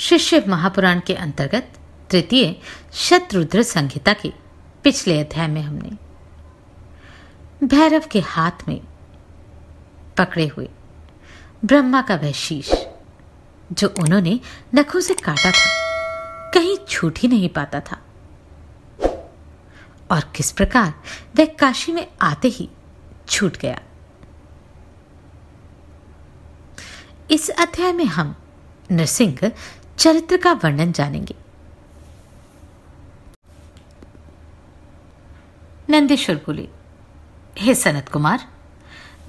श्री शिव महापुराण के अंतर्गत तृतीय शतरुद्र संहिता के पिछले अध्याय में हमने भैरव के हाथ में पकड़े हुए ब्रह्मा का वह शीश जो उन्होंने नखों से काटा था कहीं छूट ही नहीं पाता था और किस प्रकार वह काशी में आते ही छूट गया। इस अध्याय में हम नृसिंह चरित्र का वर्णन जानेंगे। नंदीश्वर बोले, हे सनत कुमार,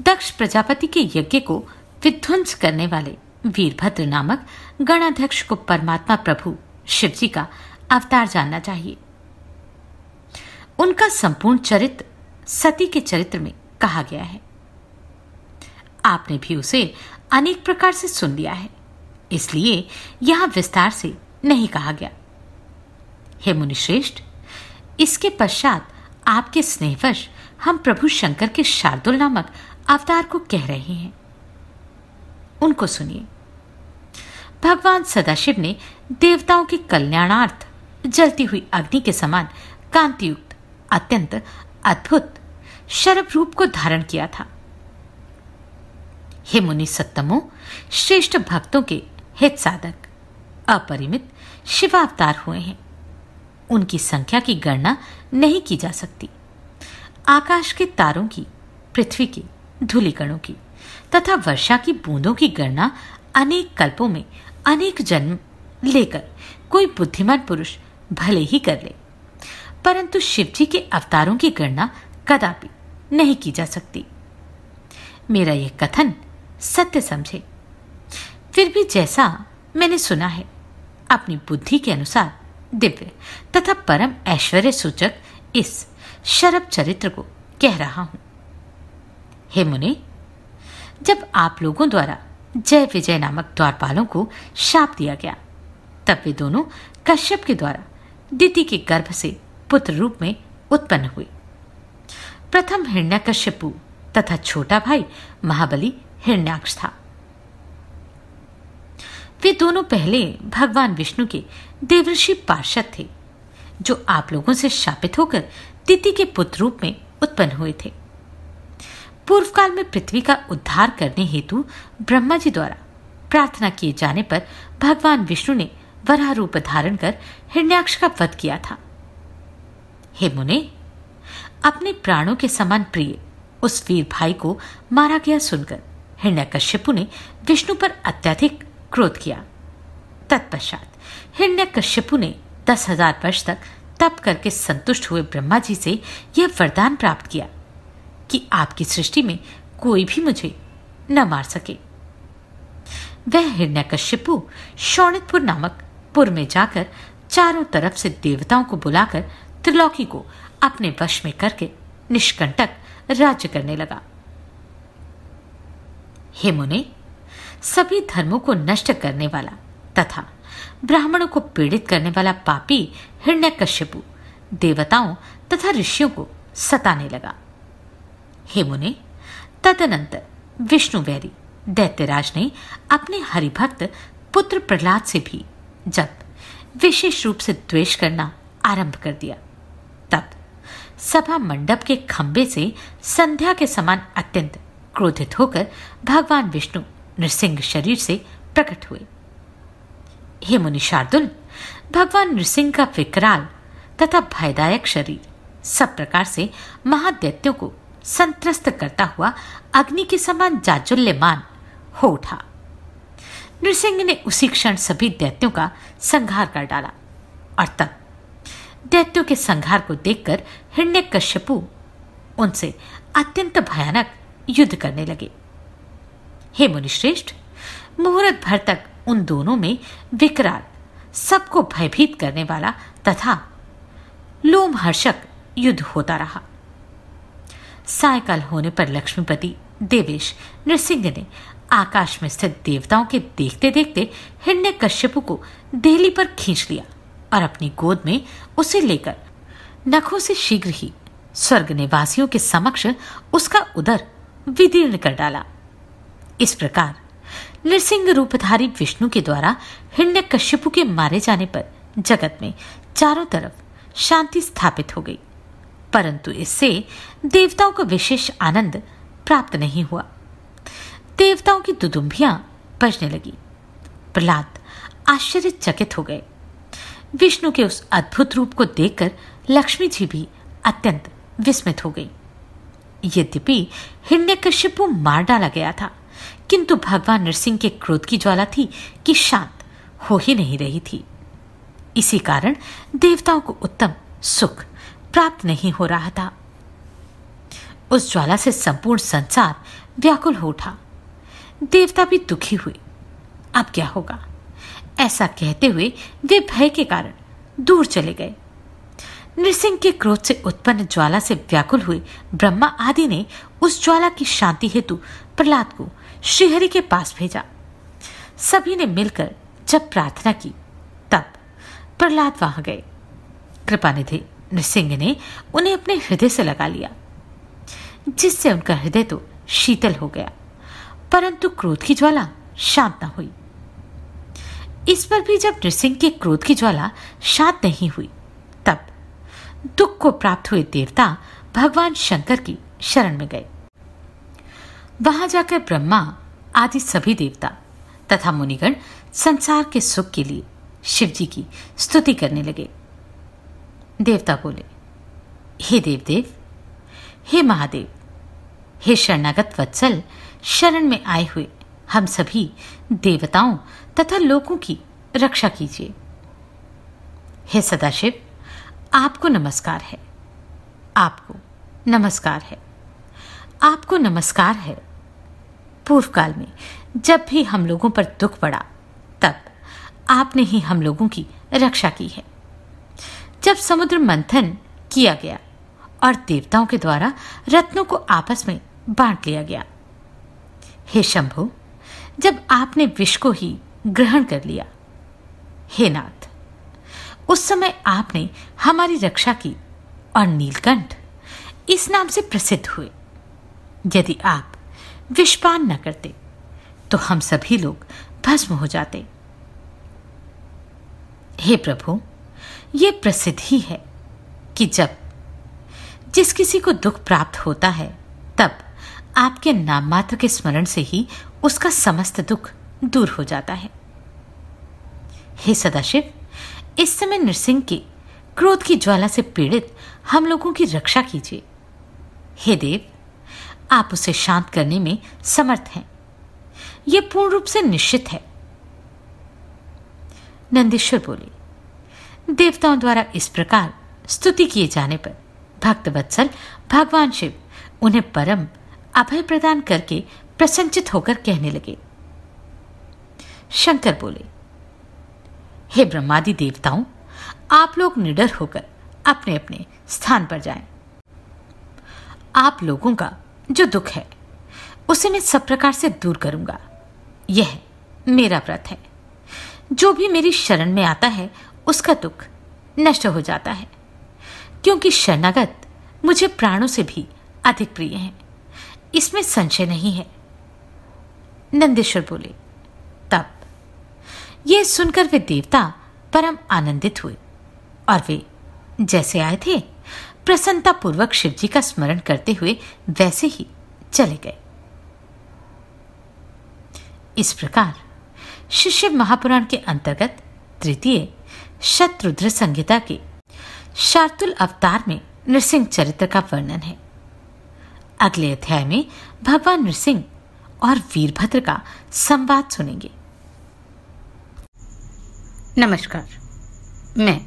दक्ष प्रजापति के यज्ञ को विध्वंस करने वाले वीरभद्र नामक गणाध्यक्ष को परमात्मा प्रभु शिव जी का अवतार जानना चाहिए। उनका संपूर्ण चरित्र सती के चरित्र में कहा गया है। आपने भी उसे अनेक प्रकार से सुन लिया है, इसलिए यहां विस्तार से नहीं कहा गया। हे मुनिश्रेष्ठ, इसके पश्चात आपके स्नेहवश हम प्रभु शंकर के शार्दुल नामक अवतार को कह रहे हैं। उनको सुनिए। भगवान सदाशिव ने देवताओं के कल्याणार्थ जलती हुई अग्नि के समान कांतियुक्त अत्यंत अद्भुत शरभ रूप को धारण किया था। हे मुनि सत्तमो, श्रेष्ठ भक्तों के हित साधक अपरिमित शिवावतार हुए हैं। उनकी संख्या की गणना नहीं की जा सकती। आकाश के तारों की, पृथ्वी के धूलिकणों की तथा वर्षा की बूंदों की गणना अनेक कल्पों में अनेक जन्म लेकर कोई बुद्धिमान पुरुष भले ही कर ले, परंतु शिव जी के अवतारों की गणना कदापि नहीं की जा सकती। मेरा यह कथन सत्य समझे। फिर भी जैसा मैंने सुना है, अपनी बुद्धि के अनुसार दिव्य तथा परम ऐश्वर्य सूचक इस शरभ चरित्र को कह रहा हूं। हे मुने, जब आप लोगों द्वारा जय विजय नामक द्वारपालों को शाप दिया गया, तब वे दोनों कश्यप के द्वारा दिति के गर्भ से पुत्र रूप में उत्पन्न हुए। प्रथम हिरण्यकश्यपु तथा छोटा भाई महाबली हिरण्याक्ष था। वे दोनों पहले भगवान विष्णु के देवर्षि पार्षद थे, जो आप लोगों से शापित होकर दिति के पुत्र रूप में उत्पन्न हुए थे। पूर्व काल में पृथ्वी का उद्धार करने हेतु ब्रह्मा जी द्वारा प्रार्थना किए जाने पर भगवान विष्णु ने वराह रूप धारण कर हिरण्याक्ष का वध किया था। हे मुने, अपने प्राणों के समान प्रिय उस वीर भाई को मारा गया सुनकर हिरण्यकश्यपु ने विष्णु पर अत्यधिक क्रोध किया। तत्पश्चात हिरण्यकश्यपु ने 10,000 वर्ष तक तप करके संतुष्ट हुए ब्रह्मा जी से यह वरदान प्राप्त किया कि आपकी सृष्टि में कोई भी मुझे न मार सके। वह हिरण्यकश्यपु शौणितपुर नामक पुर में जाकर चारों तरफ से देवताओं को बुलाकर त्रिलोकी को अपने वश में करके निष्कंटक राज्य करने लगा। हे मुने, सभी धर्मों को नष्ट करने वाला तथा ब्राह्मणों को पीड़ित करने वाला पापी हिरण्यकश्यपु देवताओं तथा ऋषियों को सताने लगा। हे मुने, तदनंतर विष्णु वैरी दैत्यराज ने अपने हरिभक्त पुत्र प्रहलाद से भी जब विशेष रूप से द्वेष करना आरंभ कर दिया, तब सभा मंडप के खंबे से संध्या के समान अत्यंत क्रोधित होकर भगवान विष्णु नृसिंह शरीर से प्रकट हुए। हे मुनि शार्दुल, भगवान नृसिंह का विकराल तथा भयदायक शरीर सब प्रकार से महादैत्यों को संत्रस्त करता हुआ अग्नि के समान जाज्वल्यमान हो उठा। नृसिंह ने उसी क्षण सभी दैत्यों का संहार कर डाला और तब दैत्यों के संहार को देखकर हिरण्यकश्यपु उनसे अत्यंत भयानक युद्ध करने लगे। हे मुनिश्रेष्ठ, मुहूर्त भर तक उन दोनों में विकराल, सबको भयभीत करने वाला तथा लोमहर्षक युद्ध होता रहा। सायकाल होने पर लक्ष्मीपति देवेश नृसिंह ने आकाश में स्थित देवताओं के देखते देखते हिरण्यकश्यपु को देहली पर खींच लिया और अपनी गोद में उसे लेकर नखों से शीघ्र ही स्वर्ग निवासियों के समक्ष उसका उदर विदीर्ण कर डाला। इस प्रकार नृसिंह रूपधारी विष्णु के द्वारा हिरण्यकश्यपु के मारे जाने पर जगत में चारों तरफ शांति स्थापित हो गई, परंतु इससे देवताओं को विशेष आनंद प्राप्त नहीं हुआ। देवताओं की दुदुम्बियां बजने लगी। प्रहलाद आश्चर्यचकित हो गए। विष्णु के उस अद्भुत रूप को देखकर लक्ष्मी जी भी अत्यंत विस्मित हो गई। यद्यपि हिरण्यकश्यपु मार डाला गया था, किंतु भगवान नृसिंह के क्रोध की ज्वाला थी कि शांत हो ही नहीं रही थी। इसी कारण देवताओं को उत्तम सुख प्राप्त नहीं हो रहा था। उस ज्वाला से संपूर्ण संसार व्याकुल हो उठा। देवता भी दुखी हुए। अब क्या होगा, ऐसा कहते हुए वे भय के कारण दूर चले गए। नृसिंह के क्रोध से उत्पन्न ज्वाला से व्याकुल हुए ब्रह्मा आदि ने उस ज्वाला की शांति हेतु प्रहलाद को श्रीहरि के पास भेजा। सभी ने मिलकर जब प्रार्थना की तब प्रहलाद वहां गए। कृपानिधि नृसिंह ने उन्हें अपने हृदय से लगा लिया, जिससे उनका हृदय तो शीतल हो गया, परंतु क्रोध की ज्वाला शांत न हुई। इस पर भी जब नृसिंह के क्रोध की ज्वाला शांत नहीं हुई, तब दुख को प्राप्त हुए देवता भगवान शंकर की शरण में गए। वहां जाकर ब्रह्मा आदि सभी देवता तथा मुनिगण संसार के सुख के लिए शिव जी की स्तुति करने लगे। देवता बोले, हे देवदेव, हे महादेव, हे शरणागत वत्सल, शरण में आए हुए हम सभी देवताओं तथा लोगों की रक्षा कीजिए। हे सदाशिव, आपको नमस्कार है, आपको नमस्कार है, आपको नमस्कार है। पूर्व काल में जब भी हम लोगों पर दुख पड़ा, तब आपने ही हम लोगों की रक्षा की है। जब समुद्र मंथन किया गया और देवताओं के द्वारा रत्नों को आपस में बांट लिया गया, हे शंभु, जब आपने विष को ही ग्रहण कर लिया, हे नाथ, उस समय आपने हमारी रक्षा की और नीलकंठ इस नाम से प्रसिद्ध हुए। यदि आप विषपान न करते तो हम सभी लोग भस्म हो जाते। हे प्रभु, ये प्रसिद्ध ही है कि जब जिस किसी को दुख प्राप्त होता है, तब आपके नाम मात्र के स्मरण से ही उसका समस्त दुख दूर हो जाता है। हे सदाशिव, इस समय नृसिंह के क्रोध की ज्वाला से पीड़ित हम लोगों की रक्षा कीजिए। हे देव, आप उसे शांत करने में समर्थ हैं, यह पूर्ण रूप से निश्चित है। नंदीश्वर बोले, देवताओं द्वारा इस प्रकार स्तुति किए जाने पर भक्त वत्सल भगवान शिव उन्हें परम अभय प्रदान करके प्रसन्नचित होकर कहने लगे। शंकर बोले, हे ब्रह्मादि देवताओं, आप लोग निडर होकर अपने अपने स्थान पर जाएं। आप लोगों का जो दुख है उसे मैं सब प्रकार से दूर करूंगा। यह मेरा व्रत है। जो भी मेरी शरण में आता है उसका दुख नष्ट हो जाता है, क्योंकि शरणागत मुझे प्राणों से भी अधिक प्रिय हैं, इसमें संशय नहीं है। नंदीश्वर बोले, तब यह सुनकर वे देवता परम आनंदित हुए और वे जैसे आए थे प्रसन्नता पूर्वक शिव जी का स्मरण करते हुए वैसे ही चले गए। इस प्रकार शिव महापुराण के अंतर्गत तृतीय शतरुद्र संहिता के शार्दूल अवतार में नृसिंह चरित्र का वर्णन है। अगले अध्याय में भगवान नृसिंह और वीरभद्र का संवाद सुनेंगे। नमस्कार, मैं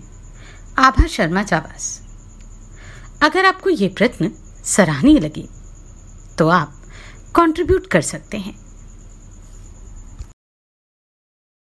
आभा शर्मा चावास। अगर आपको ये प्रश्न सराहनीय लगे तो आप कंट्रीब्यूट कर सकते हैं।